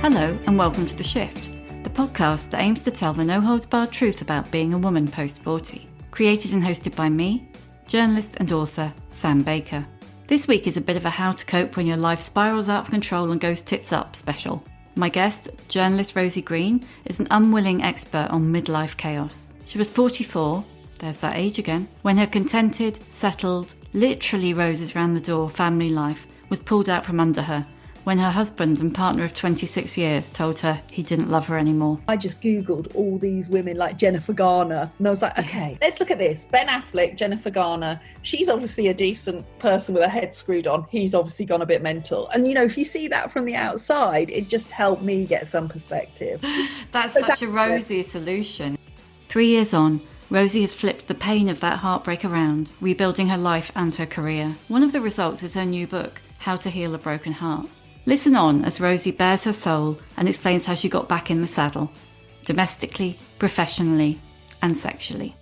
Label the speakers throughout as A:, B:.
A: Hello and welcome to The Shift, the podcast that aims to tell the no-holds-barred truth about being a woman post-40. Created and hosted by me, journalist and author Sam Baker. This week is a bit of a how to cope when your life spirals out of control and goes tits up special. My guest, journalist Rosie Green, is an unwilling expert on midlife chaos. She was 44, there's that age again, when her contented, settled, literally roses round the door family life was pulled out from under her when her husband and partner of 26 years told her he didn't love her anymore.
B: I just Googled all these women like Jennifer Garner and I was like, okay, let's look at this. Ben Affleck, Jennifer Garner. She's obviously a decent person with her head screwed on. He's obviously gone a bit mental. And, you know, if you see that from the outside, it just helped me get some perspective.
A: That's such a Rosie solution. 3 years on, Rosie has flipped the pain of that heartbreak around, rebuilding her life and her career. One of the results is her new book, How to Heal a Broken Heart. Listen on as Rosie bares her soul and explains how she got back in the saddle, domestically, professionally, and sexually.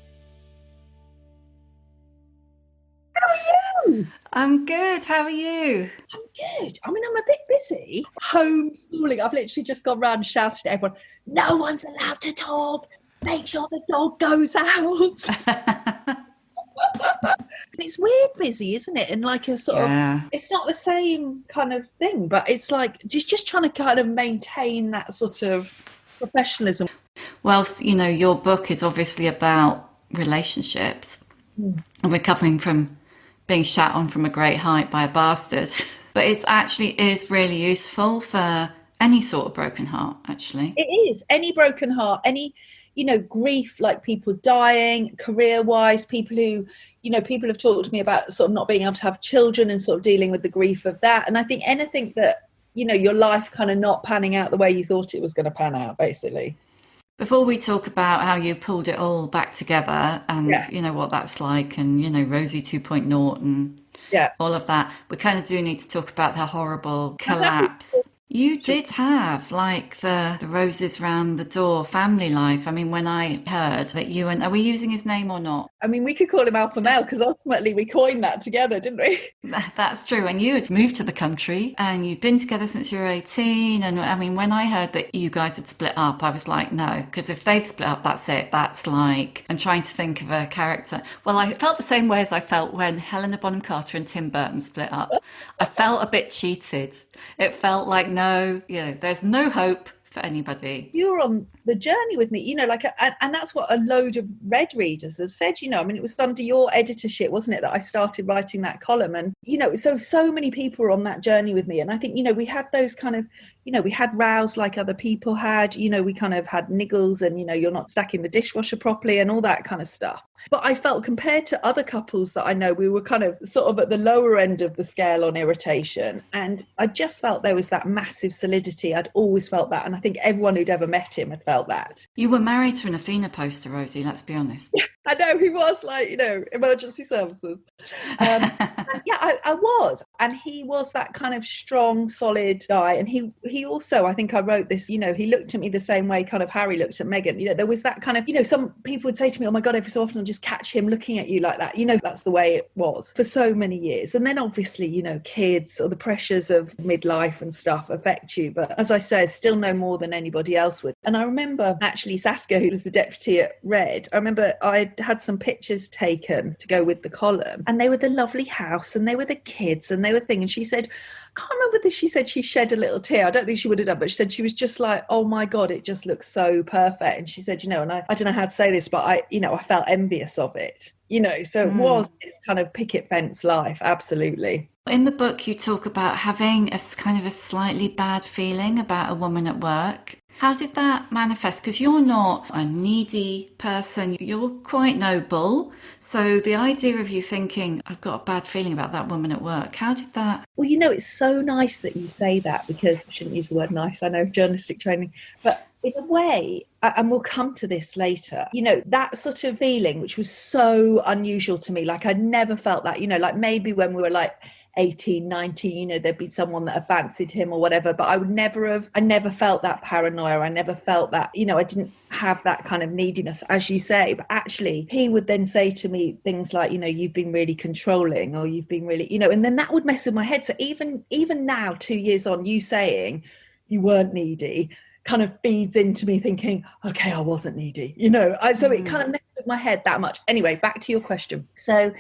B: How are you?
A: I'm good. How are you?
B: I'm good. I mean, I'm a bit busy. Homeschooling. I've literally just gone round and shouted at everyone, no one's allowed to talk. Make sure the dog goes out. It's weird busy, isn't it? And like a sort of, it's not the same kind of thing, but it's like just trying to kind of maintain that sort of professionalism.
A: Well, you know, your book is obviously about relationships and recovering from being shat on from a great height by a bastard. But it's actually is really useful for any sort of broken heart, actually.
B: It is. Any broken heart, any, you know, grief, like people dying, career-wise, people who, you know, people have talked to me about sort of not being able to have children and sort of dealing with the grief of that. And I think anything that, you know, your life kind of not panning out the way you thought it was going to pan out, basically.
A: Before we talk about how you pulled it all back together and, you know, what that's like and, you know, Rosie 2.0 and all of that, we kind of do need to talk about the horrible collapse. You did have like the roses round the door family life. I mean, when I heard that you and, are we using his name or not?
B: I mean, we could call him Alpha Male because ultimately we coined that together, didn't we?
A: That's true. And you had moved to the country and you'd been together since you were 18. And I mean, when I heard that you guys had split up, I was like, no, because if they've split up, that's it. That's like, I'm trying to think of a character. Well, I felt the same way as I felt when Helena Bonham Carter and Tim Burton split up. I felt a bit cheated. It felt like, no, you know, there's no hope for anybody.
B: You were on the journey with me, you know, like, and that's what a load of Red readers have said, you know. I mean, it was under your editorship, wasn't it, that I started writing that column? And, you know, so many people were on that journey with me. And I think, you know, we had those kind of, you know, we had rows like other people had, you know, we kind of had niggles and, you know, you're not stacking the dishwasher properly and all that kind of stuff. But I felt compared to other couples that I know, we were kind of sort of at the lower end of the scale on irritation. And I just felt there was that massive solidity. I'd always felt that. And I think everyone who'd ever met him had felt that.
A: You were married to an Athena poster, Rosie, let's be honest.
B: I know, he was like, you know, emergency services. I was. And he was that kind of strong, solid guy. And he also, I think I wrote this, you know, he looked at me the same way kind of Harry looked at Meghan. You know, there was that kind of, you know, some people would say to me, oh my God, every so often I'll just catch him looking at you like that. You know, that's the way it was for so many years. And then obviously, you know, kids or the pressures of midlife and stuff affect you. But as I say, still no more than anybody else would. And I remember actually Saskia, who was the deputy at Red, I remember I had some pictures taken to go with the column and they were the lovely house and they were the kids and they were thing. And she said, I can't remember this, she said she shed a little tear. I don't think she would have done, but she said she was just like, oh my God, it just looks so perfect. And she said, you know, and I don't know how to say this, but I felt envious of it, you know, so it was this kind of picket fence life. Absolutely.
A: In the book, you talk about having a kind of a slightly bad feeling about a woman at work. How did that manifest? Because you're not a needy person, you're quite noble. So the idea of you thinking, I've got a bad feeling about that woman at work, how did that?
B: Well, you know, it's so nice that you say that because I shouldn't use the word nice, I know, journalistic training, but in a way, and we'll come to this later, you know, that sort of feeling, which was so unusual to me, like I'd never felt that, you know, like maybe when we were like 18, 19, you know, there'd be someone that had fancied him or whatever, but I never felt that paranoia. I never felt that, you know, I didn't have that kind of neediness, as you say. But actually, he would then say to me things like, you know, you've been really controlling, or you've been really, you know, and then that would mess with my head. So even now, 2 years on, you saying, you weren't needy kind of feeds into me thinking, okay, I wasn't needy, so it kind of messed with my head that much. Anyway, back to your question. So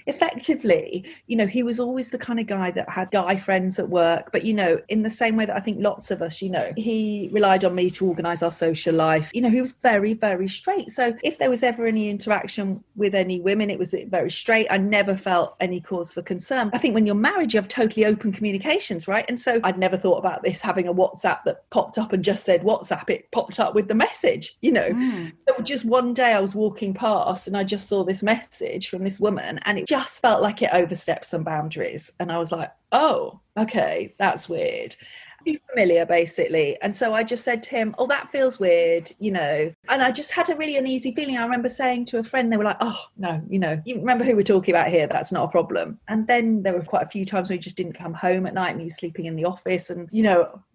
B: effectively, he was always the kind of guy that had guy friends at work, but in the same way that I think lots of us, he relied on me to organize our social life. He was very, very straight. So if there was ever any interaction with any women, it was very straight. I never felt any cause for concern. I think when you're married, you have totally open communications, right? And so I'd never thought about this having a WhatsApp that popped up and just said WhatsApp. It popped up with the message, So just one day I was walking past and I just saw this message from this woman, and it just felt like it overstepped some boundaries. And I was like, oh, okay, that's weird. Too familiar, basically. And so I just said to him, oh, that feels weird, And I just had a really uneasy feeling. I remember saying to a friend, they were like, oh, no, you remember who we're talking about here? That's not a problem. And then there were quite a few times where he just didn't come home at night and he was sleeping in the office and,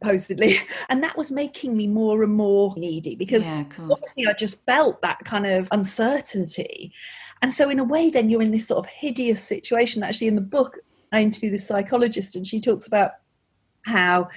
B: supposedly. And that was making me more and more needy because obviously I just felt that kind of uncertainty. And so in a way, then you're in this sort of hideous situation. Actually, in the book, I interview this psychologist and she talks about how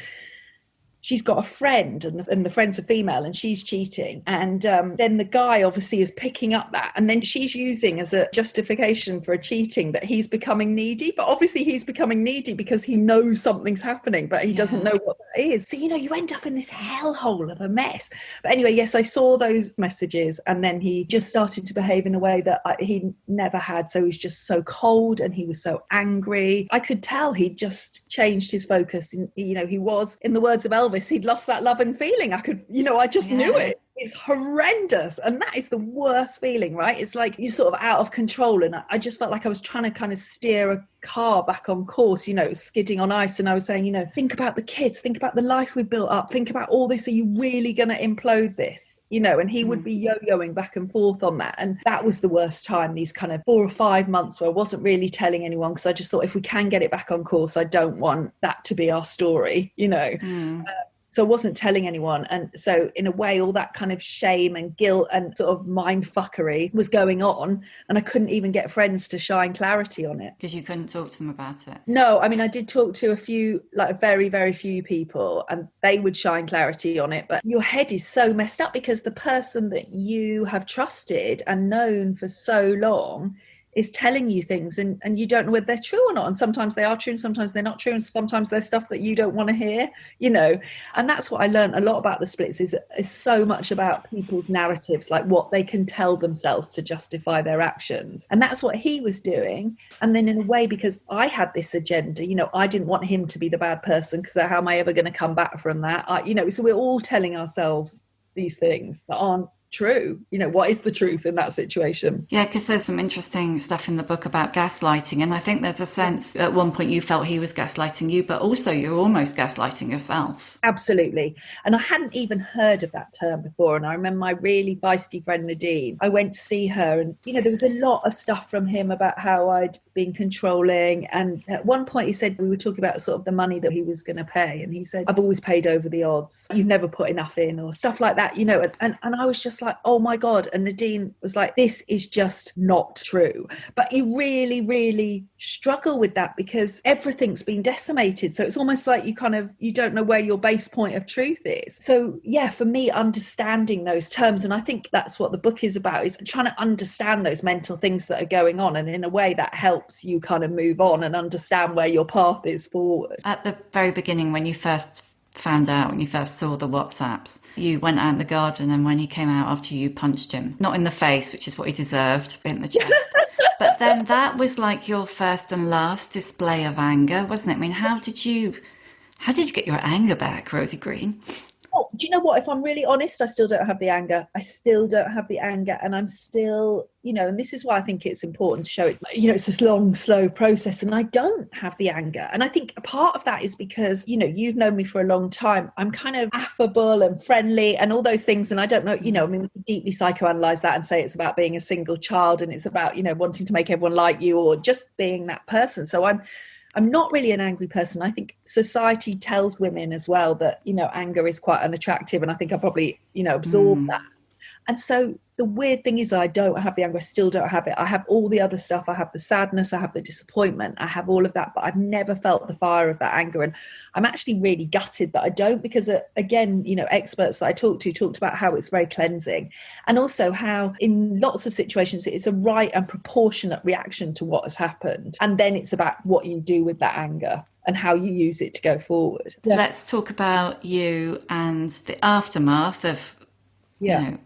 B: she's got a friend and the friend's a female and she's cheating. And then the guy obviously is picking up that. And then she's using as a justification for a cheating that he's becoming needy. But obviously he's becoming needy because he knows something's happening, but he doesn't know what that is. So, you end up in this hellhole of a mess. But anyway, yes, I saw those messages and then he just started to behave in a way that he never had. So he was just so cold and he was so angry. I could tell he'd just changed his focus. And, he was, in the words of Elvis, he'd lost that love and feeling. I just knew it. It's horrendous. And that is the worst feeling, right? It's like you're sort of out of control. And I just felt like I was trying to kind of steer a car back on course, skidding on ice. And I was saying, think about the kids, think about the life we built up, think about all this. Are you really going to implode this? And he would be yo-yoing back and forth on that. And that was the worst time, these kind of 4 or 5 months where I wasn't really telling anyone because I just thought if we can get it back on course, I don't want that to be our story, So I wasn't telling anyone. And so in a way, all that kind of shame and guilt and sort of mind fuckery was going on. And I couldn't even get friends to shine clarity on it.
A: Because you couldn't talk to them about it?
B: No, I mean, I did talk to a few, like very, very few people, and they would shine clarity on it. But your head is so messed up because the person that you have trusted and known for so long is telling you things and you don't know whether they're true or not. And sometimes they are true and sometimes they're not true. And sometimes they're stuff that you don't want to hear, And that's what I learned a lot about the splits is so much about people's narratives, like what they can tell themselves to justify their actions. And that's what he was doing. And then in a way, because I had this agenda, I didn't want him to be the bad person because how am I ever going to come back from that? So we're all telling ourselves these things that aren't true. What is the truth in that situation?
A: Yeah, because there's some interesting stuff in the book about gaslighting, and I think there's a sense at one point you felt he was gaslighting you, but also you're almost gaslighting yourself.
B: Absolutely. And I hadn't even heard of that term before. And I remember my really feisty friend Nadine, I went to see her and there was a lot of stuff from him about how I'd been controlling. And at one point he said, we were talking about sort of the money that he was going to pay, and he said, I've always paid over the odds, you've never put enough in, or stuff like that, and I was just like, oh my God. And Nadine was like, this is just not true. But you really, really struggle with that because everything's been decimated. So it's almost like you don't know where your base point of truth is. So yeah, for me, understanding those terms, and I think that's what the book is about, is trying to understand those mental things that are going on. And in a way that helps you kind of move on and understand where your path is forward.
A: At the very beginning, when you first saw the WhatsApps, you went out in the garden, and when he came out after you punched him, not in the face, which is what he deserved, in the chest. But then that was like your first and last display of anger, wasn't it? I mean, how did you get your anger back, Rosie Green?
B: Oh, do you know what? If I'm really honest, I still don't have the anger. And I'm still, and this is why I think it's important to show it, it's this long, slow process. And I don't have the anger. And I think a part of that is because, you've known me for a long time. I'm kind of affable and friendly and all those things. And I don't know, we can deeply psychoanalyze that and say it's about being a single child and it's about, wanting to make everyone like you or just being that person. So I'm not really an angry person. I think society tells women as well that, anger is quite unattractive. And I think I probably, absorb that. And so the weird thing is I don't have the anger. I still don't have it. I have all the other stuff. I have the sadness. I have the disappointment. I have all of that, but I've never felt the fire of that anger. And I'm actually really gutted that I don't, because again, you know, experts that I talked about how it's very cleansing, and also how in lots of situations it's a right and proportionate reaction to what has happened. And then it's about what you do with that anger and how you use it to go forward.
A: Yeah. Let's talk about you and the aftermath of, you know,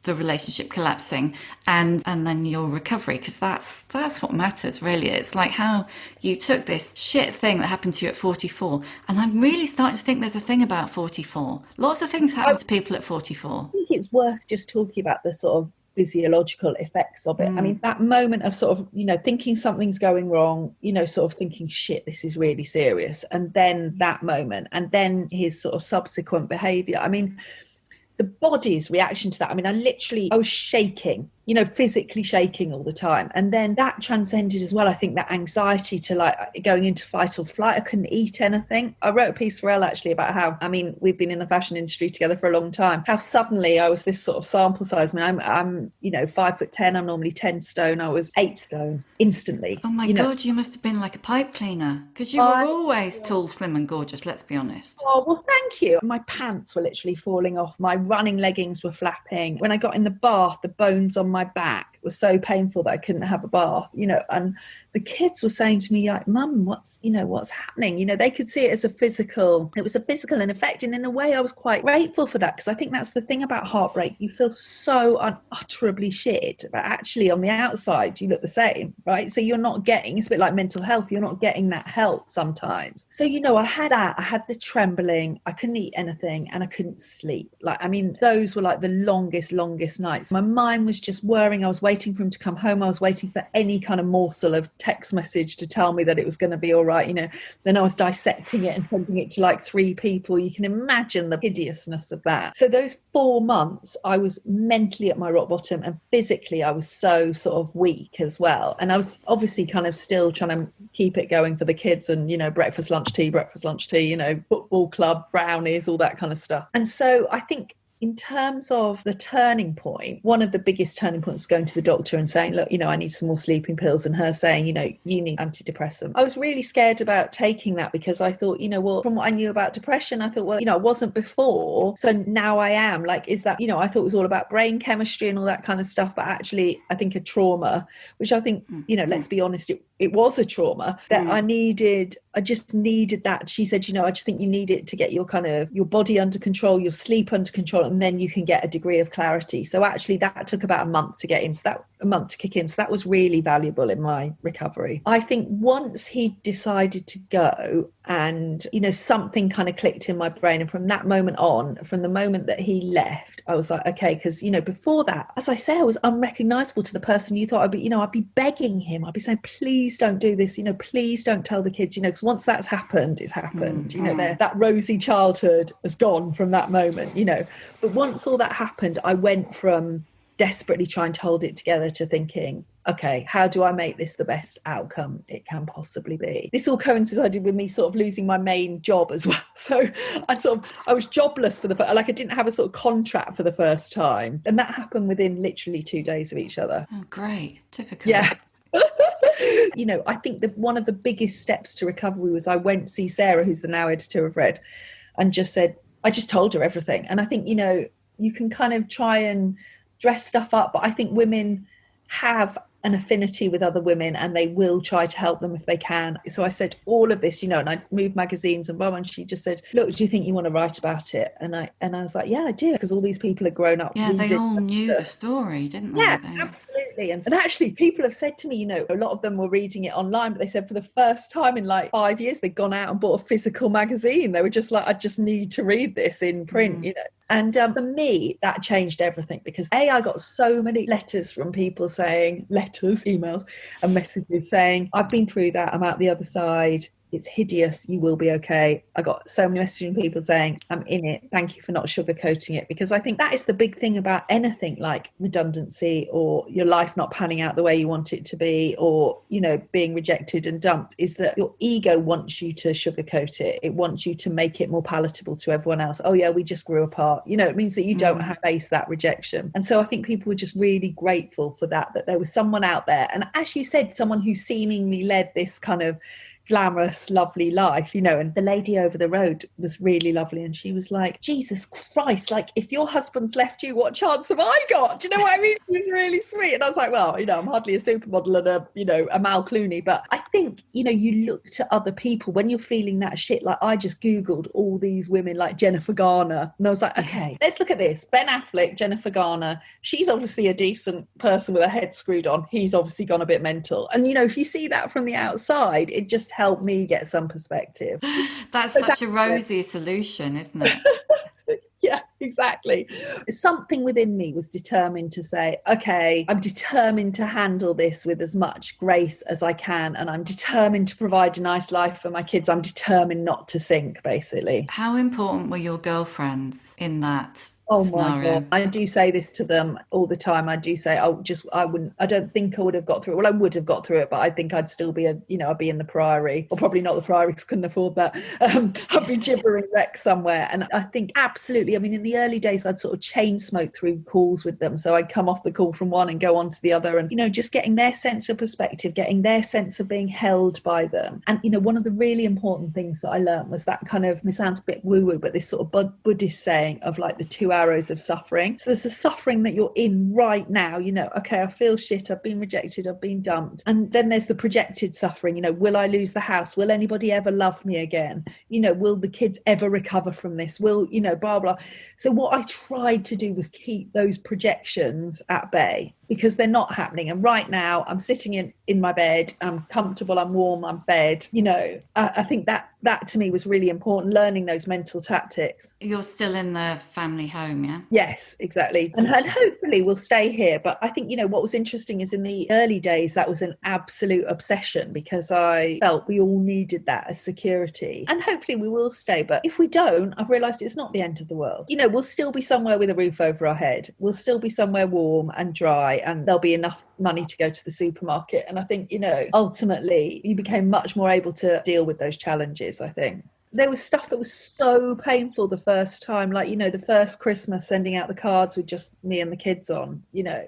A: the relationship collapsing and then your recovery, because that's what matters, really. It's like how you took this shit thing that happened to you at 44, and I'm really starting to think there's a thing about 44. Lots of things happen to people at 44.
B: I think it's worth just talking about the sort of physiological effects of it. I mean, that moment of sort of, you know, thinking something's going wrong, you know, sort of thinking, shit, this is really serious, and then that moment, and then his sort of subsequent behaviour. I mean, the body's reaction to that. I mean, I was shaking, you know, physically shaking all the time. And then that transcended as well, I think, that anxiety to like going into fight or flight. I couldn't eat anything. I wrote a piece for Elle actually about how, I mean, we've been in the fashion industry together for a long time, how suddenly I was this sort of sample size. I mean, I'm you know, 5'10", I'm normally 10 stone. I was 8 stone instantly.
A: Oh my God, you must have been like a pipe cleaner, because you were always tall, slim and gorgeous, let's be honest.
B: Oh, well, thank you. My pants were literally falling off. My running leggings were flapping. When I got in the bath, the bones on my back were so painful that I couldn't have a bath, you know, and the kids were saying to me, like, Mum, what's happening? You know, they could see it as it was a physical in effect. And in a way, I was quite grateful for that, because I think that's the thing about heartbreak. You feel so unutterably shit, but actually on the outside, you look the same, right? So you're not getting, it's a bit like mental health, you're not getting that help sometimes. So, you know, I had the trembling, I couldn't eat anything, and I couldn't sleep. Like, I mean, those were like the longest nights. My mind was just whirring. I was waiting for him to come home. I was waiting for any kind of morsel of text message to tell me that it was going to be all right, you know. Then I was dissecting it and sending it to like 3 people. You can imagine the hideousness of that. So those 4 months, I was mentally at my rock bottom, and physically I was so sort of weak as well. And I was obviously kind of still trying to keep it going for the kids, and, you know, breakfast, lunch, tea, you know, football club, brownies, all that kind of stuff. And so I think in terms of the turning point, one of the biggest turning points was going to the doctor and saying, look, you know, I need some more sleeping pills, and her saying, you know, you need antidepressant. I was really scared about taking that, because I thought, you know, well, from what I knew about depression, I thought, well, you know, I wasn't before, so now I am. Like, is that, you know, I thought it was all about brain chemistry and all that kind of stuff, but actually I think a trauma, which I think, you know, let's be honest, it was a trauma that I just needed that. She said, you know, I just think you need it to get your kind of your body under control, your sleep under control, and then you can get a degree of clarity. So actually that took about a month to get in, a month to kick in. So that was really valuable in my recovery. I think once he decided to go, and, you know, something kind of clicked in my brain, and from that moment on, from the moment that he left, I was like, okay, because, you know, before that, as I say, I was unrecognizable to the person you thought I'd be. You know, I'd be begging him, I'd be saying, please don't do this, you know, please don't tell the kids, you know, because once that's happened, it's happened. You know, that rosy childhood has gone from that moment, you know. But once all that happened, I went from desperately trying to hold it together to thinking, okay, how do I make this the best outcome it can possibly be? This all coincided with me sort of losing my main job as well. So I was jobless for I didn't have a sort of contract for the first time. And that happened within literally 2 days of each other.
A: Oh, great. Typical.
B: Yeah. You know, I think that one of the biggest steps to recovery was I went to see Sarah, who's the now editor of Red, and I just told her everything. And I think, you know, you can kind of try and dress stuff up, but I think women have an affinity with other women, and they will try to help them if they can. So I said all of this, you know, and I moved magazines and blah, and she just said, look, do you think you want to write about it? And I was like, yeah, I do, because all these people had grown up.
A: Yeah, they all knew the story, didn't they?
B: Yeah, absolutely. And actually people have said to me, you know, a lot of them were reading it online, but they said for the first time in like 5 years, they'd gone out and bought a physical magazine. They were just like, I just need to read this in print, you know. And for me, that changed everything, because I got so many letters from people saying, emails and messages saying, I've been through that, I'm out the other side, it's hideous, you will be okay. I got so many messages from people saying, I'm in it, thank you for not sugarcoating it, because I think that is the big thing about anything like redundancy or your life not panning out the way you want it to be, or, you know, being rejected and dumped, is that your ego wants you to sugarcoat it. It wants you to make it more palatable to everyone else. Oh yeah, we just grew apart. You know, it means that you don't have to face that rejection. And so I think people were just really grateful for that there was someone out there, and as you said, someone who seemingly led this kind of glamorous, lovely life, you know. And the lady over the road was really lovely, and she was like, Jesus Christ, like, if your husband's left you, what chance have I got? Do you know what I mean? It was really sweet. And I was like, well, you know, I'm hardly a supermodel and a, you know, a Mal Clooney, but I think, you know, you look to other people when you're feeling that shit. Like, I just Googled all these women like Jennifer Garner, and I was like, okay, let's look at this. Ben Affleck, Jennifer Garner, she's obviously a decent person with her head screwed on. He's obviously gone a bit mental. And, you know, if you see that from the outside, it just help me get some perspective.
A: That's such a rosy solution, isn't it?
B: Yeah, exactly. Something within me was determined to say, okay, I'm determined to handle this with as much grace as I can, and I'm determined to provide a nice life for my kids. I'm determined not to sink, basically.
A: How important were your girlfriends in that?
B: Oh
A: scenario?
B: my God. I do say this to them all the time. I do say, I don't think I would have got through it. Well, I would have got through it, but I think I'd still be I'd be in the Priory, or probably not the Priory because I couldn't afford that. I'd be gibbering wreck somewhere. And I think absolutely, I mean, in the early days, I'd sort of chain smoke through calls with them. So I'd come off the call from one and go on to the other, and, you know, just getting their sense of perspective, getting their sense of being held by them. And, you know, one of the really important things that I learned was that kind of, it sounds a bit woo-woo, but this sort of Buddhist saying of like the 2 arrows of suffering. So there's the suffering that you're in right now, you know, okay, I feel shit, I've been rejected, I've been dumped. And then there's the projected suffering, you know, will I lose the house? Will anybody ever love me again? You know, will the kids ever recover from this? Will, you know, blah, blah. So what I tried to do was keep those projections at bay, because they're not happening. And right now I'm sitting in my bed, I'm comfortable, I'm warm, I'm fed, you know. I think that to me was really important, learning those mental tactics.
A: You're still in the family home, yeah?
B: Yes, exactly. And hopefully we'll stay here. But I think, you know, what was interesting is in the early days, that was an absolute obsession, because I felt we all needed that as security. And hopefully we will stay. But if we don't, I've realised it's not the end of the world. You know, we'll still be somewhere with a roof over our head. We'll still be somewhere warm and dry, and there'll be enough money to go to the supermarket. And I think, you know, ultimately you became much more able to deal with those challenges, I think. There was stuff that was so painful the first time, like, you know, the first Christmas sending out the cards with just me and the kids on, you know.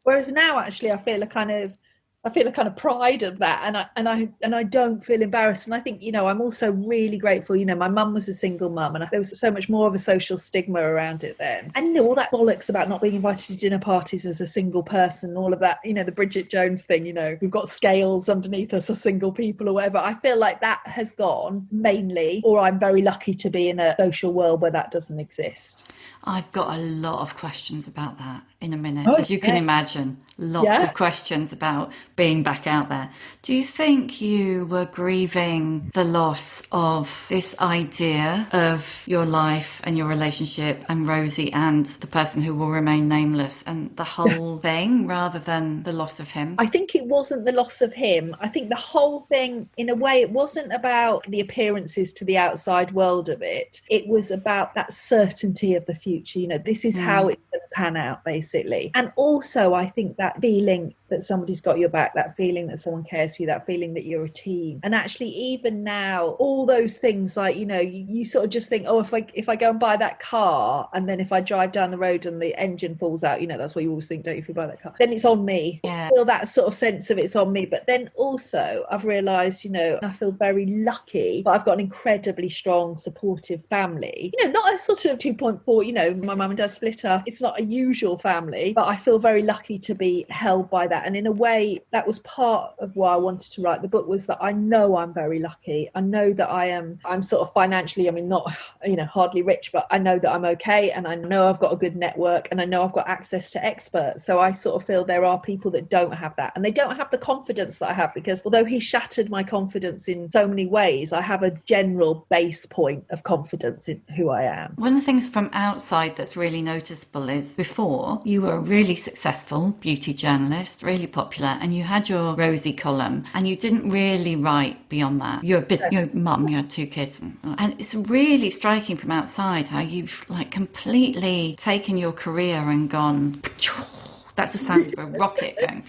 B: Whereas now, actually, I feel a kind of pride of that, and I don't feel embarrassed. And I think, you know, I'm also really grateful. You know, my mum was a single mum, and there was so much more of a social stigma around it then. And, you know, all that bollocks about not being invited to dinner parties as a single person, all of that, you know, the Bridget Jones thing, you know, we've got scales underneath us as single people or whatever. I feel like that has gone mainly, or I'm very lucky to be in a social world where that doesn't exist.
A: I've got a lot of questions about that in a minute. As you can imagine, lots of questions about being back out there. Do you think you were grieving the loss of this idea of your life and your relationship and Rosie and the person who will remain nameless and the whole thing, rather than the loss of him?
B: I think it wasn't the loss of him. I think the whole thing, in a way, it wasn't about the appearances to the outside world of it. It was about that certainty of the future. You know, this is how it's going to pan out, basically. And also, I think that feeling that somebody's got your back, that feeling that someone cares for you, that feeling that you're a team. And actually, even now, all those things, like, you know, you sort of just think, oh, if I go and buy that car, and then if I drive down the road and the engine falls out, you know, that's what you always think, don't you, if you buy that car, then it's on me.
A: Yeah.
B: I feel that sort of sense of it's on me. But then also I've realised, you know, I feel very lucky, but I've got an incredibly strong, supportive family. You know, not a sort of 2.4, you know, my mum and dad split up. It's not a usual family, but I feel very lucky to be held by that. And in a way, that was part of why I wanted to write the book, was that I know I'm very lucky. I know that I'm sort of financially, I mean, not, you know, hardly rich, but I know that I'm okay. And I know I've got a good network, and I know I've got access to experts. So I sort of feel there are people that don't have that, and they don't have the confidence that I have, because although he shattered my confidence in so many ways, I have a general base point of confidence in who I am.
A: One of the things from outside that's really noticeable is, before, you were a really successful beauty journalist, really popular, and you had your Rosie column, and you didn't really write beyond that. You're a mum, you had 2 kids. And it's really striking from outside how you've like completely taken your career and gone... That's the sound of a rocket going.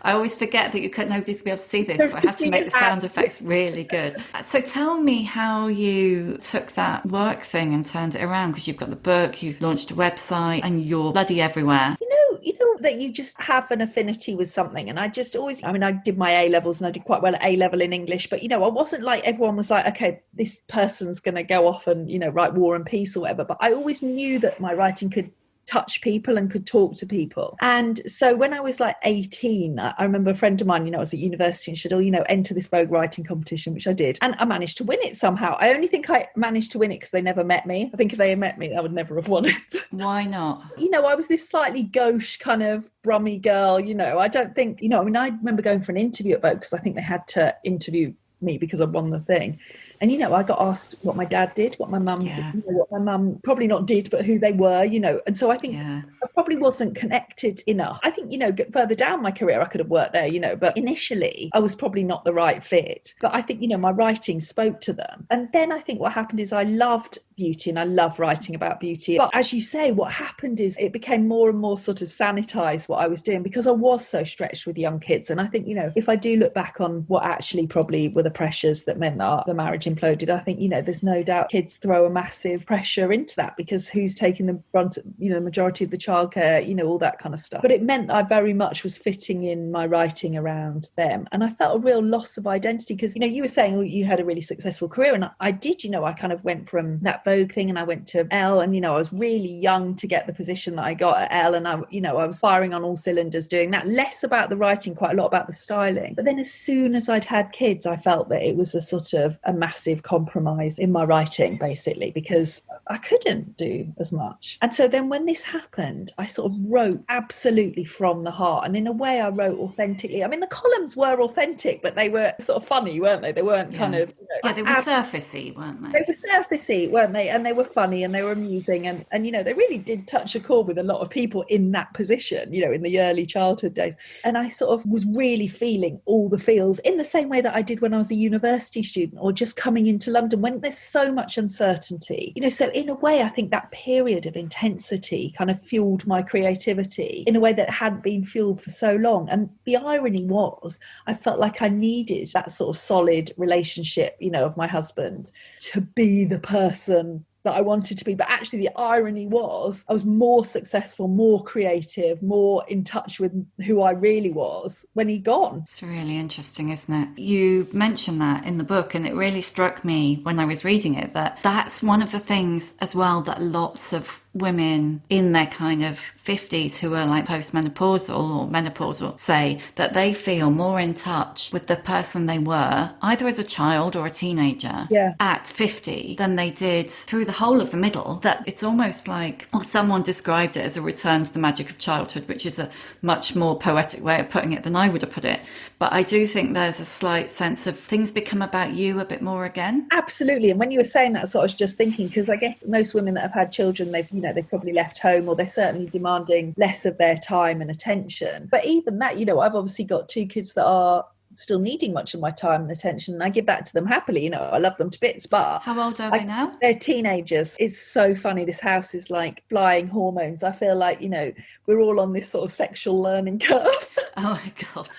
A: I always forget that nobody's be able to see this, so I have to make the sound effects really good. So tell me how you took that work thing and turned it around, because you've got the book, you've launched a website, and you're bloody everywhere.
B: You know that you just have an affinity with something. And I just always, I mean, I did my A levels and I did quite well at A level in English, but, you know, I wasn't like, everyone was like, okay, this person's going to go off and, you know, write War and Peace or whatever. But I always knew that my writing could touch people and could talk to people. And so when I was like 18, I remember a friend of mine, you know, I was at university, and she said, oh, you know, enter this Vogue writing competition, which I did. And I managed to win it somehow. I only think I managed to win it because they never met me. I think if they had met me, I would never have won it.
A: Why not?
B: You know, I was this slightly gauche kind of brummy girl, you know. I don't think, you know, I mean, I remember going for an interview at Vogue because I think they had to interview me because I won the thing. And, you know, I got asked what my dad did, what my mum, what my mum probably not did, but who they were, you know. And so I think I probably wasn't connected enough. I think, you know, further down my career, I could have worked there, you know, but initially I was probably not the right fit. But I think, you know, my writing spoke to them. And then I think what happened is I loved beauty and I love writing about beauty. But as you say, what happened is it became more and more sort of sanitized what I was doing because I was so stretched with young kids. And I think, you know, if I do look back on what actually probably were the pressures that meant that the marriage imploded, I think, you know, there's no doubt kids throw a massive pressure into that because who's taking the brunt, you know, the majority of the childcare, you know, all that kind of stuff. But it meant that I very much was fitting in my writing around them. And I felt a real loss of identity because, you know, you were saying, oh, you had a really successful career. And I did, you know, I kind of went from that Vogue thing and I went to Elle, and, you know, I was really young to get the position that I got at Elle. And I, you know, I was firing on all cylinders doing that, less about the writing, quite a lot about the styling. But then as soon as I'd had kids, I felt that it was a sort of a massive compromise in my writing, basically, because I couldn't do as much. And so then when this happened, I sort of wrote absolutely from the heart. And in a way, I wrote authentically. I mean, the columns were authentic, but they were sort of funny, weren't they? They weren't kind of... You know,
A: they were surfacey, weren't they?
B: They were surfacey, weren't they? And they were funny and they were amusing. And you know, they really did touch a chord with a lot of people in that position, you know, in the early childhood days. And I sort of was really feeling all the feels in the same way that I did when I was a university student or just coming into London when there's so much uncertainty. You know, so in a way, I think that period of intensity kind of fueled my creativity in a way that hadn't been fueled for so long. And the irony was, I felt like I needed that sort of solid relationship, you know, of my husband to be the person that I wanted to be. But actually the irony was I was more successful, more creative, more in touch with who I really was when he'd gone.
A: It's really interesting, isn't it? You mentioned that in the book, and it really struck me when I was reading it that that's one of the things as well that lots of women in their kind of 50s who are like postmenopausal or menopausal say that they feel more in touch with the person they were either as a child or a teenager at 50 than they did through the whole of the middle. That it's almost like, or someone described it as a return to the magic of childhood, which is a much more poetic way of putting it than I would have put it. But I do think there's a slight sense of things become about you a bit more again.
B: Absolutely. And when you were saying that, so I was just thinking, because I guess most women that have had children, they've, you know, they've probably left home or they're certainly demanding less of their time and attention. But even that, you know, I've obviously got 2 kids that are still needing much of my time and attention, and I give that to them happily. You know, I love them to bits. But
A: how old are they now?
B: They're teenagers. It's so funny. This house is like flying hormones. I feel like, you know, we're all on this sort of sexual learning curve.
A: Oh my God.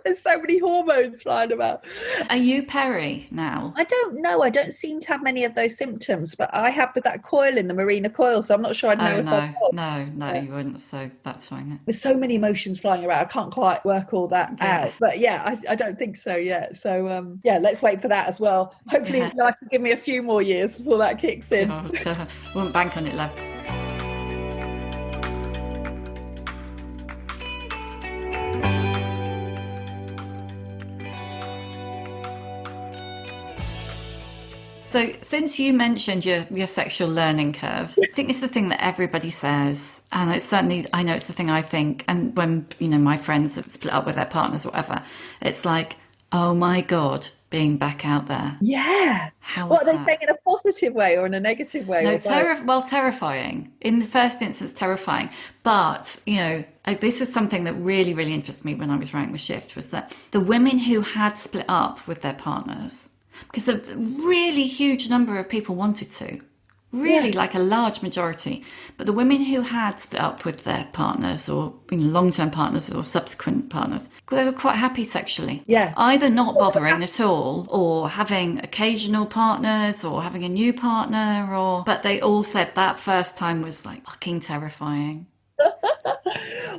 B: There's so many hormones flying about.
A: Are you peri now?
B: I don't know. I don't seem to have many of those symptoms, but I have that coil in the Marina coil, so I'm not sure I'd know if I've got.
A: No, you wouldn't. So that's fine.
B: There's so many emotions flying around. I can't quite work all that out. But yeah, I don't think so yet. So yeah, let's wait for that as well. Hopefully life will give me a few more years before that kicks in.
A: Oh, won't bank on it, love. So since you mentioned your sexual learning curves, I think it's the thing that everybody says. And it's certainly, I know it's the thing I think. And when, you know, my friends have split up with their partners or whatever, it's like, oh my God,
B: Yeah.
A: being back out there.
B: Yeah.
A: How
B: What
A: was
B: are they
A: that?
B: saying, in a positive way or in a negative way,
A: No,
B: or both?
A: terrifying. In the first instance, terrifying. But, this was something that really, really interested me when I was writing The Shift, was that the women who had split up with their partners, because a really huge number of people wanted to,
B: Yeah.
A: really like a large majority, but the women who had split up with their partners or long-term partners or subsequent partners, they were quite happy sexually,
B: Yeah.
A: either not bothering at all or having occasional partners or having a new partner, but they all said that first time was like fucking terrifying.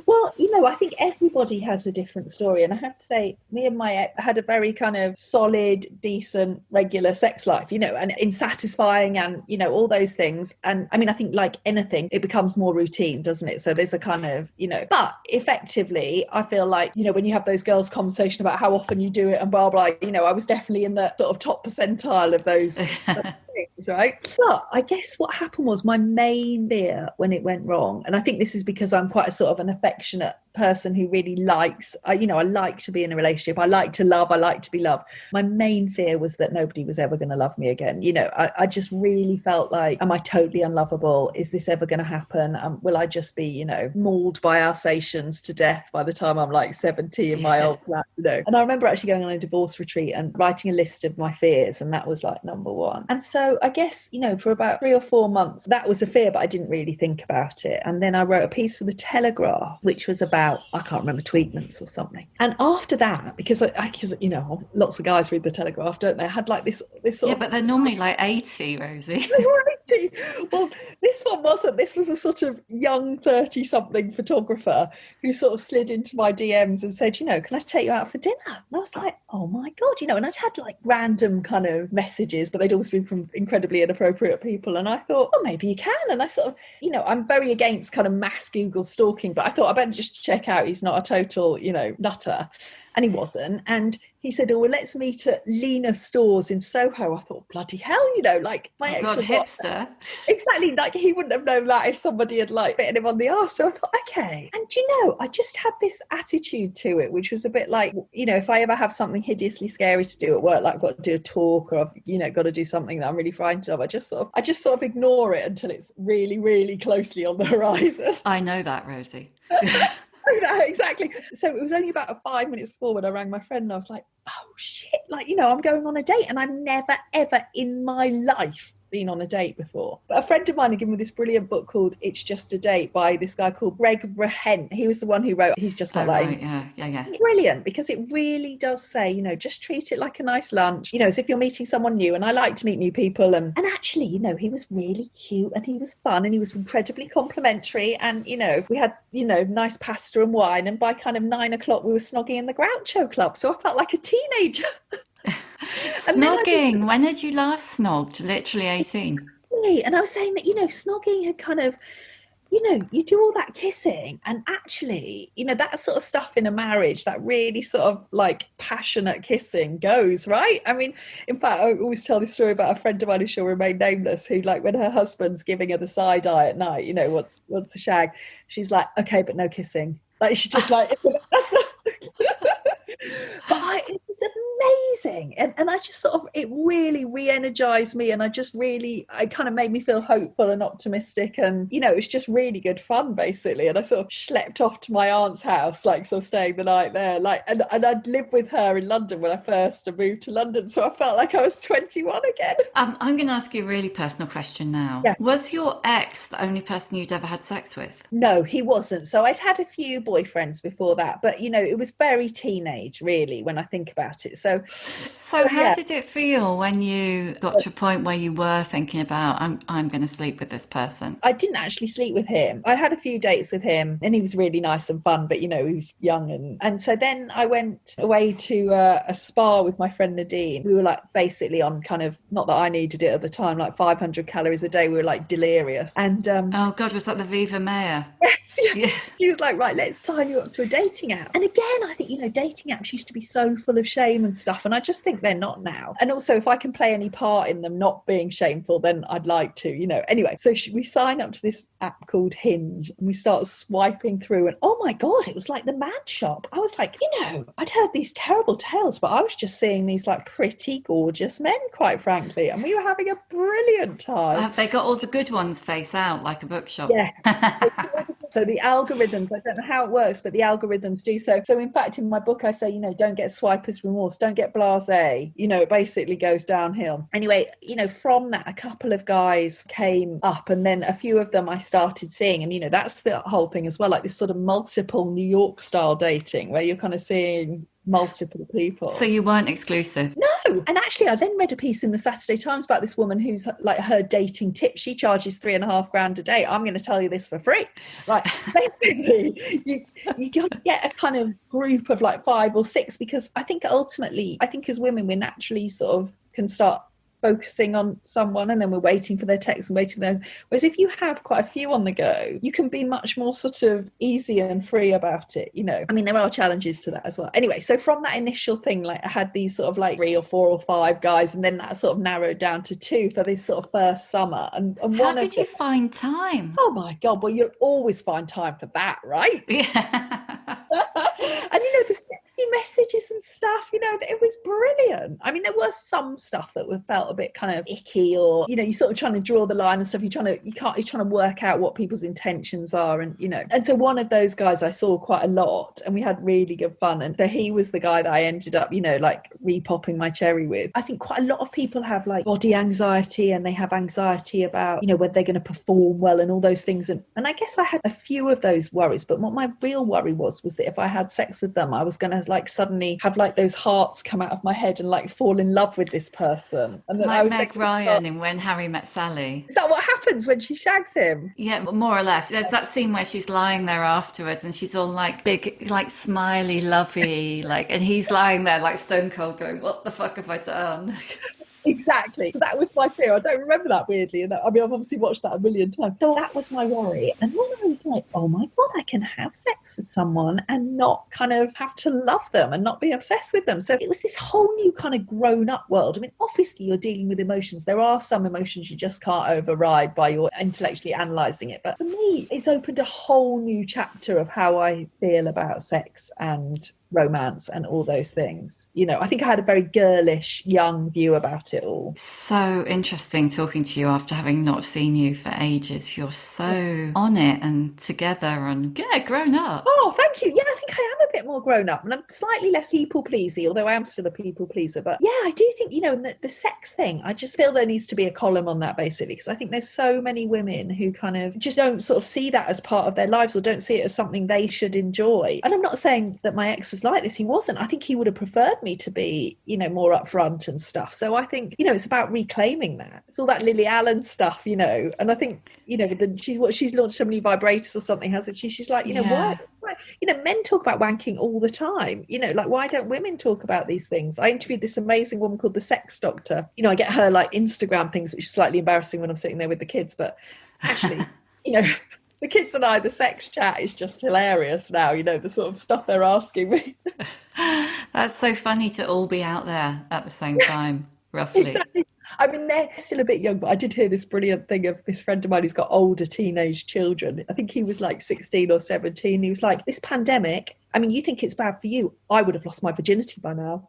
B: Well, I think everybody has a different story. And I have to say, me and my ex had a very kind of solid, decent, regular sex life, and in satisfying and, all those things. And I mean, I think like anything, it becomes more routine, doesn't it? So there's a kind of, but effectively, I feel like, when you have those girls' conversation about how often you do it and blah, blah, I was definitely in the sort of top percentile of those things, right? But I guess what happened was my main fear when it went wrong, and I think this is because I'm quite a sort of an affectionate person who really likes, I like to be in a relationship. I like to love. I like to be loved. My main fear was that nobody was ever going to love me again. I just really felt like, am I totally unlovable? Is this ever going to happen? Will I just be, mauled by Alsatians to death by the time I'm like 70 in my old flat, And I remember actually going on a divorce retreat and writing a list of my fears, and that was like number one. And so I guess, for about 3 or 4 months, that was a fear, but I didn't really think about it. And then I wrote a piece for the Telegraph, which was about, I can't remember, tweakments or something. And after that, because lots of guys read the Telegraph, don't they? I had like this sort
A: Yeah,
B: of,
A: but they're normally like 80, Rosie.
B: well, this one wasn't. This was a sort of young 30-something photographer who sort of slid into my DMs and said, can I take you out for dinner? And I was like, oh my God, and I'd had like random kind of messages, but they'd always been from incredibly inappropriate people. And I thought, oh, maybe you can. And I sort of, I'm very against kind of mass Google stalking, but I thought I better just check out he's not a total, nutter. And he wasn't. And he said, oh, well, let's meet at Lena Stores in Soho. I thought, bloody hell, like my
A: Oh
B: ex
A: God,
B: was
A: hipster.
B: exactly, like he wouldn't have known that if somebody had like bitten him on the arse. So I thought, okay. And I just had this attitude to it, which was a bit like, if I ever have something hideously scary to do at work, like I've got to do a talk or I've, got to do something that I'm really frightened of, I just sort of ignore it until it's really, really closely on the horizon.
A: I know that, Rosie.
B: Exactly. So it was only about 5 minutes before when I rang my friend and I was like, oh shit, like, I'm going on a date, and I've never ever in my life been on a date before. But a friend of mine had given me this brilliant book called It's Just a Date by this guy called Greg Rahent. He was the one who wrote He's Just Not Like.
A: Right, yeah.
B: Brilliant, because it really does say, just treat it like a nice lunch, as if you're meeting someone new. And I like to meet new people. And actually, he was really cute and he was fun and he was incredibly complimentary. And, we had, nice pasta and wine. And by kind of 9 o'clock, we were snogging in the Groucho Club. So I felt like a teenager.
A: Snogging. When had you last snogged? Literally 18.
B: And I was saying that, snogging had kind of, you do all that kissing, and actually, that sort of stuff in a marriage, that really sort of like passionate kissing goes, right? I mean, in fact, I always tell this story about a friend of mine who shall remain nameless, who, like, when her husband's giving her the side eye at night, what's a shag, she's like, okay, but no kissing. Like, she's just like, that's not... But it was amazing. And I just sort of, it really re-energized me. And it kind of made me feel hopeful and optimistic. And, it was just really good fun, basically. And I sort of schlepped off to my aunt's house, like, so staying the night there. Like, and I'd lived with her in London when I first moved to London. So I felt like I was 21 again.
A: I'm going to ask you a really personal question now.
B: Yeah.
A: Was your ex the only person you'd ever had sex with?
B: No, he wasn't. So I'd had a few boyfriends before that, but it was very teenage, really, when I think about it. So
A: how did it feel when you got to a point where you were thinking about, I'm going to sleep with this person?
B: I didn't actually sleep with him. I had a few dates with him and he was really nice and fun, but he was young. And so then I went away to a spa with my friend Nadine. We were like basically on kind of, not that I needed it at the time, like 500 calories a day. We were like delirious. And
A: oh God, was that the Viva Mayor?
B: Yeah. He was like, right, let's sign you up to a dating app. And again, I think, dating apps used to be so full of shame and stuff. And I just think they're not now. And also, if I can play any part in them not being shameful, then I'd like to, Anyway, so we sign up to this app called Hinge, and we start swiping through, and oh my God, it was like the man shop. I was like, I'd heard these terrible tales, but I was just seeing these like pretty gorgeous men, quite frankly, and we were having a brilliant time.
A: Have they got all the good ones face out like a bookshop?
B: Yeah. So the algorithms, I don't know how it works, but the algorithms do so. So in fact, in my book, I say, don't get swiper's remorse, don't get blasé. It basically goes downhill. Anyway, from that, a couple of guys came up, and then a few of them I started seeing. And, that's the whole thing as well, like this sort of multiple New York style dating where you're kind of seeing multiple people.
A: So you weren't exclusive?
B: No. And actually, I then read a piece in the Saturday Times about this woman who's like, her dating tips. She charges $3,500 a day. I'm going to tell you this for free. Like, basically, you got to get a kind of group of like 5 or 6, because I think ultimately, as women, we're naturally sort of can start focusing on someone, and then we're waiting for their text and waiting for those. Whereas if you have quite a few on the go, you can be much more sort of easy and free about it, there are challenges to that as well. Anyway, so from that initial thing, like I had these sort of like 3 or 4 or 5 guys, and then that sort of narrowed down to 2 for this sort of first summer. And
A: how did you find time?
B: Oh my God, well, you'll always find time for that, right?
A: Yeah.
B: And the sexy messages and stuff, it was brilliant. There was some stuff that felt a bit kind of icky, or you're sort of trying to draw the line and stuff. You're trying to work out what people's intentions are, and so one of those guys I saw quite a lot, and we had really good fun. And so he was the guy that I ended up like repopping my cherry with. I think quite a lot of people have like body anxiety, and they have anxiety about whether they're going to perform well and all those things, and I guess I had a few of those worries. But what my real worry was that if I had sex with them, I was going to like suddenly have like those hearts come out of my head and like fall in love with this person. And
A: like Meg Ryan in When Harry Met Sally.
B: Is that what happens when she shags him?
A: Yeah, more or less. There's that scene where she's lying there afterwards, and she's all like big, like smiley, lovey, like, and he's lying there like stone cold going, what the fuck have I done?
B: Exactly. So that was my fear. I don't remember that, weirdly. And I've obviously watched that a million times. So that was my worry. And then I was like, oh my God, I can have sex with someone and not kind of have to love them and not be obsessed with them. So it was this whole new kind of grown-up world. Obviously you're dealing with emotions. There are some emotions you just can't override by your intellectually analysing it. But for me, it's opened a whole new chapter of how I feel about sex and romance and all those things. I think I had a very girlish, young view about it all.
A: So interesting talking to you after having not seen you for ages. You're so on it and together and grown up.
B: Oh, thank you. Yeah, I think I am a bit more grown up, and I'm slightly less people pleasy, although I am still a people pleaser. But yeah, I do think, the sex thing, I just feel there needs to be a column on that, basically, because I think there's so many women who kind of just don't sort of see that as part of their lives, or don't see it as something they should enjoy. And I'm not saying that my ex was like this. He wasn't. I think he would have preferred me to be, more upfront and stuff. So I think, it's about reclaiming that. It's all that Lily Allen stuff, and I think, she's launched so many vibrators or something, hasn't she? She's like, why? Men talk about wanking all the time. Like, why don't women talk about these things? I interviewed this amazing woman called the Sex Doctor. I get her like Instagram things, which is slightly embarrassing when I'm sitting there with the kids, but actually, the kids and I, the sex chat is just hilarious now, the sort of stuff they're asking me.
A: That's so funny to all be out there at the same time, roughly.
B: Exactly. They're still a bit young, but I did hear this brilliant thing of this friend of mine who's got older teenage children. I think he was like 16 or 17. He was like, this pandemic, you think it's bad for you. I would have lost my virginity by now.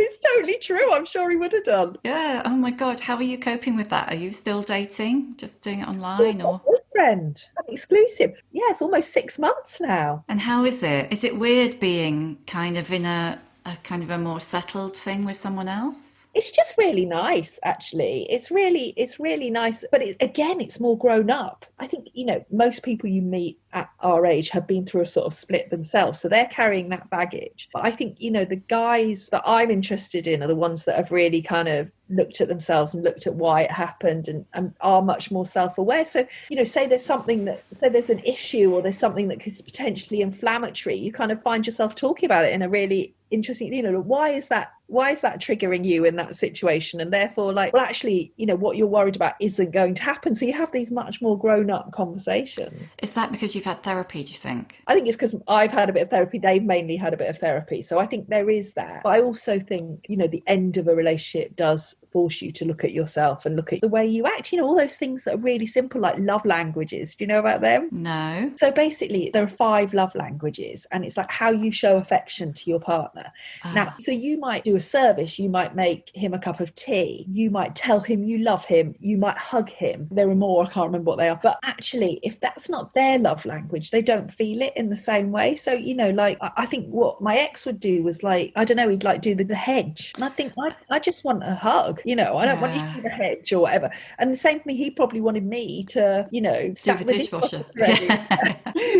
B: It's totally true. I'm sure he would have done.
A: Yeah. Oh my God. How are you coping with that? Are you still dating? Just doing it online or?
B: Boyfriend. I'm exclusive. Yeah, it's almost 6 months now.
A: And how is it? Is it weird being kind of in a kind of a more settled thing with someone else?
B: It's just really nice, actually. It's really nice. But it's more grown up. I think, most people you meet at our age have been through a sort of split themselves. So they're carrying that baggage. But I think, the guys that I'm interested in are the ones that have really kind of looked at themselves and looked at why it happened and are much more self-aware. So, say there's an issue or there's something that is potentially inflammatory, you kind of find yourself talking about it in a really interesting, why is that why is that triggering you in that situation? And therefore, like, well, actually, you know, what you're worried about isn't going to happen. So you have these much more grown-up conversations.
A: Is that because you've had therapy, do you think?
B: I think it's because I've had a bit of therapy. They've mainly had a bit of therapy. So I think there is that. But I also think, you know, the end of a relationship does force you to look at yourself and look at the way you act. You know, all those things that are really simple, like love languages. Do you know about them?
A: No.
B: So basically, there are 5 love languages, and it's like how you show affection to your partner. Now, so you might do a service. You might make him a cup of tea. You might tell him you love him. You might hug him. There are more. I can't remember what they are. But actually, if that's not their love language, they don't feel it in the same way. So, you know, like, I think what my ex would do was, like, I don't know, he'd like do the hedge. And I think, I just want a hug. You know, I don't want you to do the hedge or whatever. And the same thing, he probably wanted me to, you know,
A: do the dishwasher.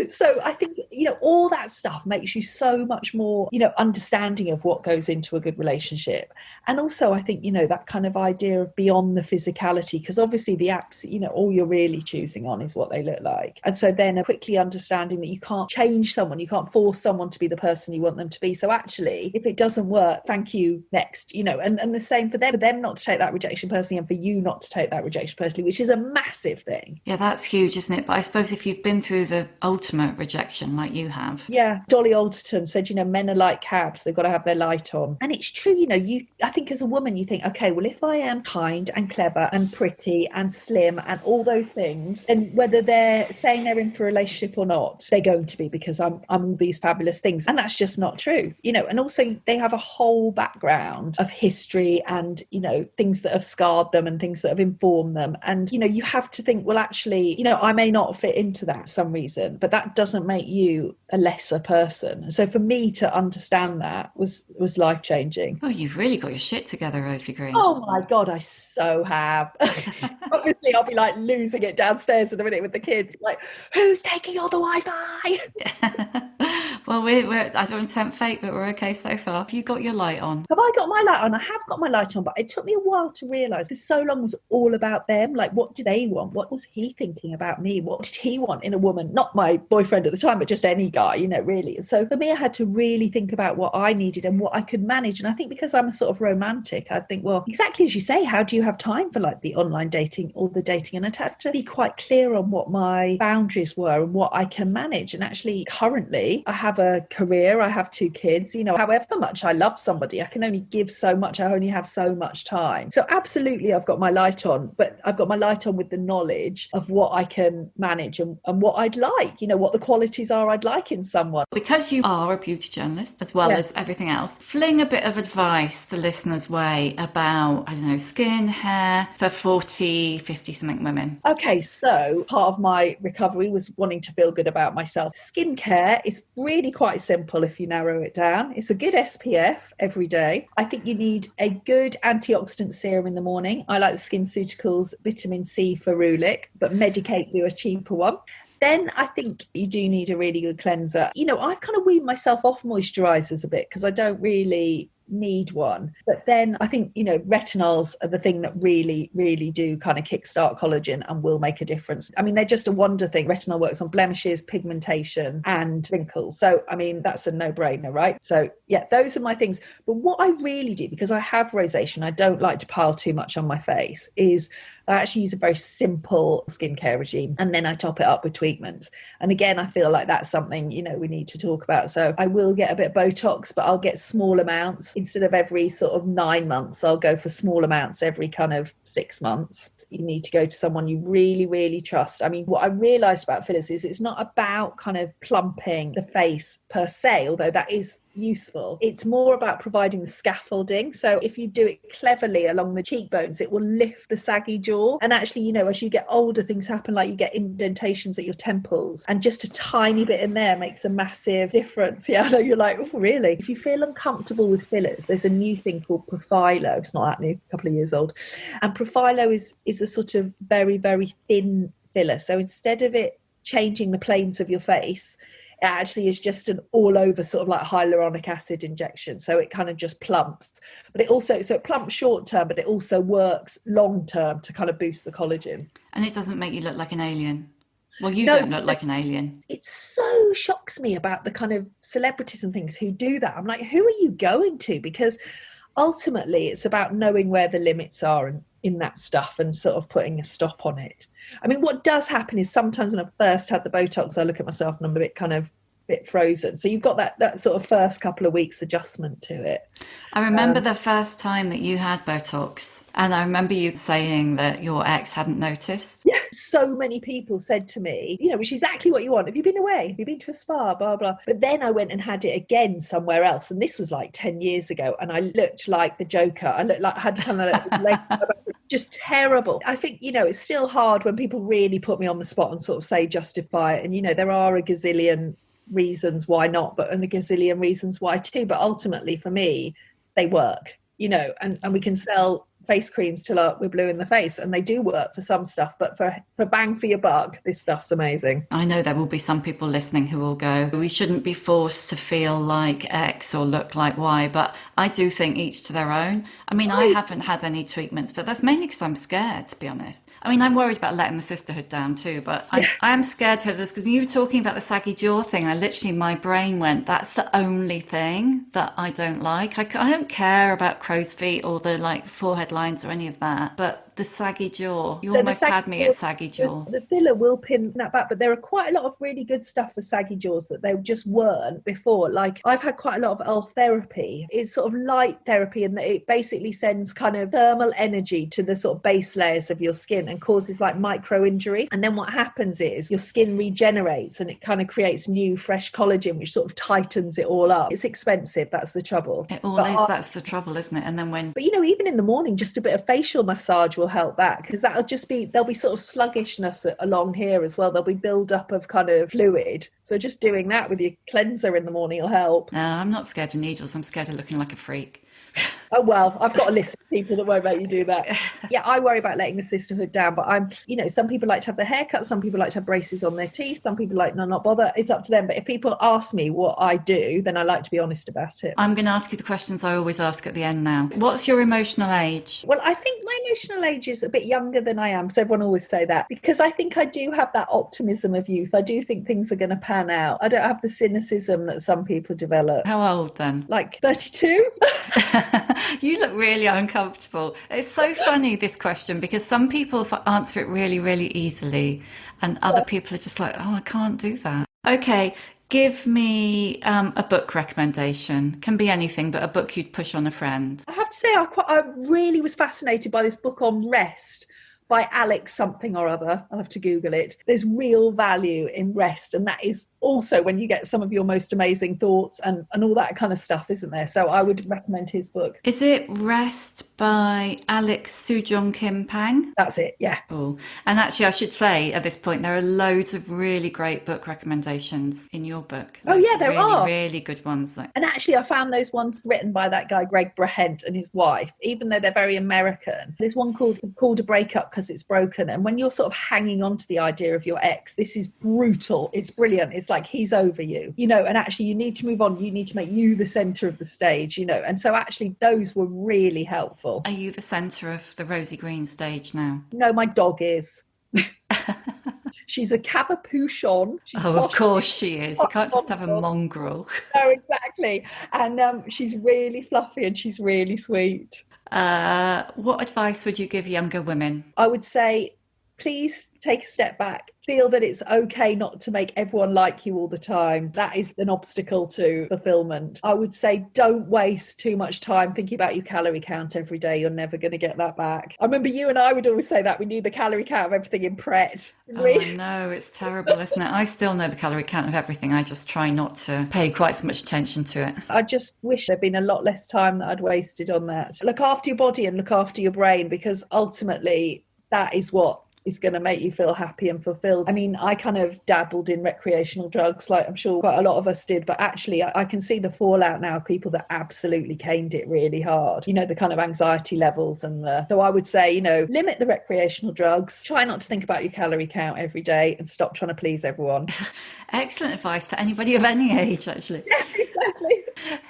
B: So I think, you know, all that stuff makes you so much more, you know, understanding of what goes into a good relationship. And also, I think, you know, that kind of idea of beyond the physicality, because obviously the apps, you know, all you're really choosing on is what they look like. And so then quickly understanding that you can't change someone, you can't force someone to be the person you want them to be. So actually, if it doesn't work, thank you, next, you know, and the same for them not to take that rejection personally, and for you not to take that rejection personally, which is a massive thing.
A: Yeah, that's huge, isn't it? But I suppose if you've been through the ultimate rejection like you have.
B: Yeah, Dolly Alderton said, you know, men are like cabs, they've got to have their light on. And it's true, you know, I think as a woman you think, okay, well, if I am kind and clever and pretty and slim and all those things, and whether they're saying they're in for a relationship or not, they're going to be, because I'm all these fabulous things. And that's just not true, you know. And also they have a whole background of history and, you know, things that have scarred them and things that have informed them. And, you know, you have to think, well, actually, you know, I may not fit into that for some reason, but that doesn't make you a lesser person. So for me to understand that was life-changing.
A: Oh, you've really got your shit together, Rosie Green.
B: Oh my God, I so have. Obviously, I'll be like losing it downstairs in a minute with the kids. Like, who's taking all the Wi-Fi?
A: Well, we're I don't tempt fate, but we're okay so far. Have you got your light on?
B: Have I got my light on? I have got my light on, but it took me a while to realise, because so long was all about them. Like, what did they want? What was he thinking about me? What did he want in a woman? Not my boyfriend at the time, but just any guy, you know, really. So for me, I had to really think about what I needed and what I could manage. And I think because I'm a sort of romantic, I think, well, exactly as you say, how do you have time for like the online dating or the dating? And I'd have to be quite clear on what my boundaries were and what I can manage. And actually, currently, I have a career, I have 2 kids, you know, however much I love somebody, I can only give so much, I only have so much time. So absolutely, I've got my light on, but I've got my light on with the knowledge of what I can manage and what I'd like, you know, what the qualities are I'd like in someone.
A: Because you are a beauty journalist as well as everything else, fling a bit of advice the listeners' way about, I don't know, skin, hair for 40, 50 something women.
B: Okay, so part of my recovery was wanting to feel good about myself. Skincare is really quite simple if you narrow it down. It's a good SPF every day. I think you need a good antioxidant serum in the morning. I like the SkinCeuticals vitamin C ferulic, but Medik8 do a cheaper one. Then I think you do need a really good cleanser. You know, I've kind of weaned myself off moisturizers a bit because I don't really need one. But then I think, you know, retinols are the thing that really, really do kind of kickstart collagen and will make a difference. I mean, they're just a wonder thing. Retinol works on blemishes, pigmentation and wrinkles. So, I mean, that's a no-brainer, right? So, yeah, those are my things. But what I really do, because I have rosacea and I don't like to pile too much on my face, is I actually use a very simple skincare regime and then I top it up with treatments. And again, I feel like that's something, you know, we need to talk about. So I will get a bit of Botox, but I'll get small amounts. Instead of every sort of 9 months, I'll go for small amounts every kind of 6 months. You need to go to someone you really, really trust. I mean, what I realised about fillers is it's not about kind of plumping the face per se, although that is useful. It's more about providing the scaffolding. So if you do it cleverly along the cheekbones, it will lift the saggy jaw. And actually, you know, as you get older, things happen, like you get indentations at your temples, and just a tiny bit in there makes a massive difference. Yeah, I know, you're like, oh, really? If you feel uncomfortable with fillers, there's a new thing called Profilo. It's not that new, a couple of years old. And Profilo is a sort of very, very thin filler. So instead of it changing the planes of your face, it actually is just an all over sort of like hyaluronic acid injection. So it kind of just plumps, but it also, so it plumps short term, but it also works long term to kind of boost the collagen.
A: And it doesn't make you look like an alien. Well, you don't look like an alien.
B: It so shocks me about the kind of celebrities and things who do that. I'm like, who are you going to? Because ultimately it's about knowing where the limits are in that stuff and sort of putting a stop on it. I mean, what does happen is sometimes when I first had the Botox, I look at myself and I'm a bit frozen. So you've got that sort of first couple of weeks adjustment to it.
A: I remember the first time that you had Botox, and I remember you saying that your ex hadn't noticed.
B: Yeah, so many people said to me, which is exactly what you want. Have you been away? Have you been to a spa? Blah, blah. But then I went and had it again somewhere else. And this was like 10 years ago. And I looked like the Joker. I looked like I had kind of just terrible. I think, it's still hard when people really put me on the spot and sort of say justify it. And, there are a gazillion reasons why not, but and a gazillion reasons why too. But ultimately for me, they work, and we can sell face creams till we're blue in the face, and they do work for some stuff, but for bang for your buck, this stuff's amazing.
A: I know there will be some people listening who will go, we shouldn't be forced to feel like X or look like Y, but I do think each to their own. I mean, I haven't had any treatments, but that's mainly because I'm scared, to be honest. I mean, I'm worried about letting the sisterhood down too, but I am scared for this, because you were talking about the saggy jaw thing. My brain went, that's the only thing that I don't like. I don't care about crow's feet or the forehead lines or any of that, but the saggy jaw, you almost had me at saggy jaw.
B: The filler will pin that back, but there are quite a lot of really good stuff for saggy jaws that they just weren't before. Like, I've had quite a lot of L therapy. It's sort of light therapy, and it basically sends kind of thermal energy to the sort of base layers of your skin and causes like micro injury. And then what happens is your skin regenerates and it kind of creates new fresh collagen, which sort of tightens it all up. It's expensive, that's the trouble.
A: It all is, that's the trouble, isn't it? And then but
B: even in the morning, just a bit of facial massage will help that, because there'll be sort of sluggishness along here as well. There'll be build up of kind of fluid, so just doing that with your cleanser in the morning will help.
A: No, I'm not scared of needles. I'm scared of looking like a freak.
B: Oh, well, I've got a list of people that won't make you do that. Yeah, I worry about letting the sisterhood down, but some people like to have their hair cut, some people like to have braces on their teeth, some people like not bother. It's up to them. But if people ask me what I do, then I like to be honest about it.
A: I'm going to ask you the questions I always ask at the end now. What's your emotional age?
B: Well, I think my emotional age is a bit younger than I am, because everyone always say that, because I think I do have that optimism of youth. I do think things are going to pan out. I don't have the cynicism that some people develop.
A: How old then?
B: Like 32.
A: You look really uncomfortable. It's so funny, this question, because some people answer it really, really easily, and other people are just like, oh, I can't do that. Okay, give me a book recommendation. Can be anything, but a book you'd push on a friend.
B: I have to say, I really was fascinated by this book on rest by Alex something or other. I'll have to Google it. There's real value in rest, and that is also when you get some of your most amazing thoughts and all that kind of stuff, isn't there? So I would recommend his book.
A: Is it Rest by Alex Sujong Kim Pang?
B: That's it, yeah.
A: Cool. And actually, I should say at this point, there are loads of really great book recommendations in your book.
B: Oh yeah, there are.
A: Really good ones.
B: And actually, I found those ones written by that guy, Greg Brahent, and his wife, even though they're very American. There's one called A Breakup Because It's Broken. And when you're sort of hanging on to the idea of your ex, this is brutal. It's brilliant. It's like he's over you, and actually you need to move on. You need to make you the center of the stage, and so actually those were really helpful.
A: Are you the center of the Rosie Green stage now?
B: No, my dog is. She's a cabochon.
A: Of course she is. You can't just have a mongrel.
B: No, exactly. And she's really fluffy and she's really sweet.
A: What advice would you give younger women?
B: I would say, please take a step back. Feel that it's okay not to make everyone like you all the time. That is an obstacle to fulfillment. I would say don't waste too much time thinking about your calorie count every day. You're never going to get that back. I remember you and I would always say that. We knew the calorie count of everything in Pret.
A: I know, it's terrible, isn't it? I still know the calorie count of everything. I just try not to pay quite so much attention to it.
B: I just wish there'd been a lot less time that I'd wasted on that. Look after your body and look after your brain, because ultimately that is what is going to make you feel happy and fulfilled. I mean, I kind of dabbled in recreational drugs, like I'm sure quite a lot of us did, but actually I can see the fallout now of people that absolutely caned it really hard. The kind of anxiety levels so I would say, limit the recreational drugs, try not to think about your calorie count every day, and stop trying to please everyone.
A: Excellent advice for anybody of any age, actually.
B: Yeah, exactly.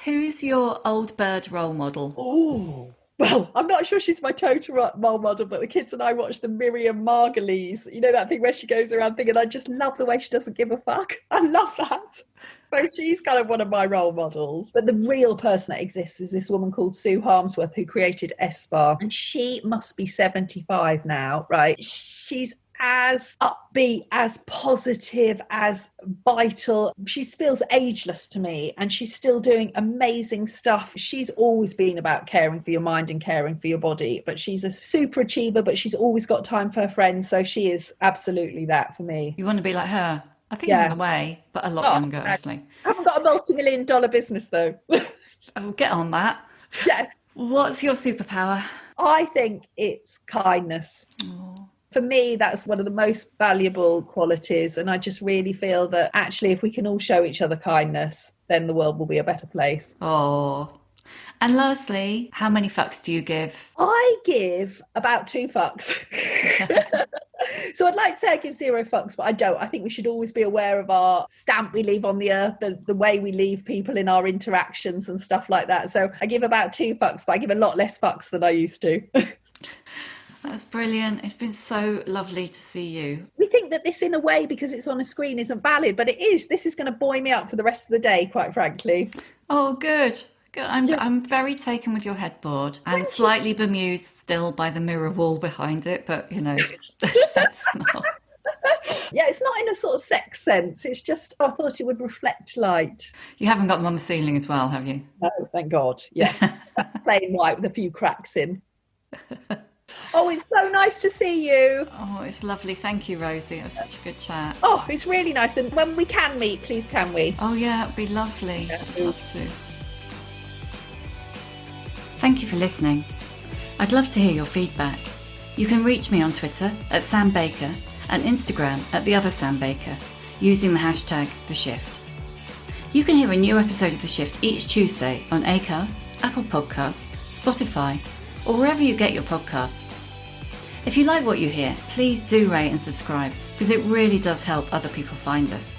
A: Who's your old bird role model?
B: Ooh. Well, I'm not sure she's my total role model, but the kids and I watched the Miriam Margolyes. That thing where she goes around thinking, I just love the way she doesn't give a fuck. I love that. So she's kind of one of my role models. But the real person that exists is this woman called Sue Harmsworth, who created S-Bar. And she must be 75 now, right? She's as upbeat, as positive, as vital. She feels ageless to me, and she's still doing amazing stuff. She's always been about caring for your mind and caring for your body, but she's a super achiever, but she's always got time for her friends. So she is absolutely that for me.
A: You want to be like her? I think I'm in the way, but a lot younger, obviously.
B: I haven't got a multi-million-dollar business, though.
A: Oh, get on that.
B: Yes.
A: What's your superpower?
B: I think it's kindness.
A: Oh.
B: For me, that's one of the most valuable qualities. And I just really feel that actually, if we can all show each other kindness, then the world will be a better place.
A: Oh. And lastly, how many fucks do you give? I
B: give about 2 fucks. So I'd like to say I give 0 fucks, but I don't. I think we should always be aware of our stamp we leave on the earth, the way we leave people in our interactions and stuff like that. So I give about 2 fucks, but I give a lot less fucks than I used to.
A: That's brilliant. It's been so lovely to see you.
B: We think that this, in a way, because it's on a screen, isn't valid, but it is. This is going to buoy me up for the rest of the day, quite frankly.
A: Oh, good. I'm very taken with your headboard and slightly bemused still by the mirror wall behind it, but that's not.
B: Yeah, it's not in a sort of sex sense. It's just, I thought it would reflect light.
A: You haven't got them on the ceiling as well, have you?
B: No, thank God. Yeah, plain white with a few cracks in. Oh, it's so nice to see you.
A: Oh, it's lovely. Thank you, Rosie. It was such a good chat.
B: Oh, it's really nice. And when we can meet, please can we?
A: Oh, yeah, it'd be lovely.
B: Yeah.
A: I'd love to. Thank you for listening. I'd love to hear your feedback. You can reach me on Twitter at Sam Baker and Instagram at The Other Sam Baker using the hashtag #TheShift. You can hear a new episode of The Shift each Tuesday on Acast, Apple Podcasts, Spotify, or wherever you get your podcasts. If you like what you hear, please do rate and subscribe because it really does help other people find us.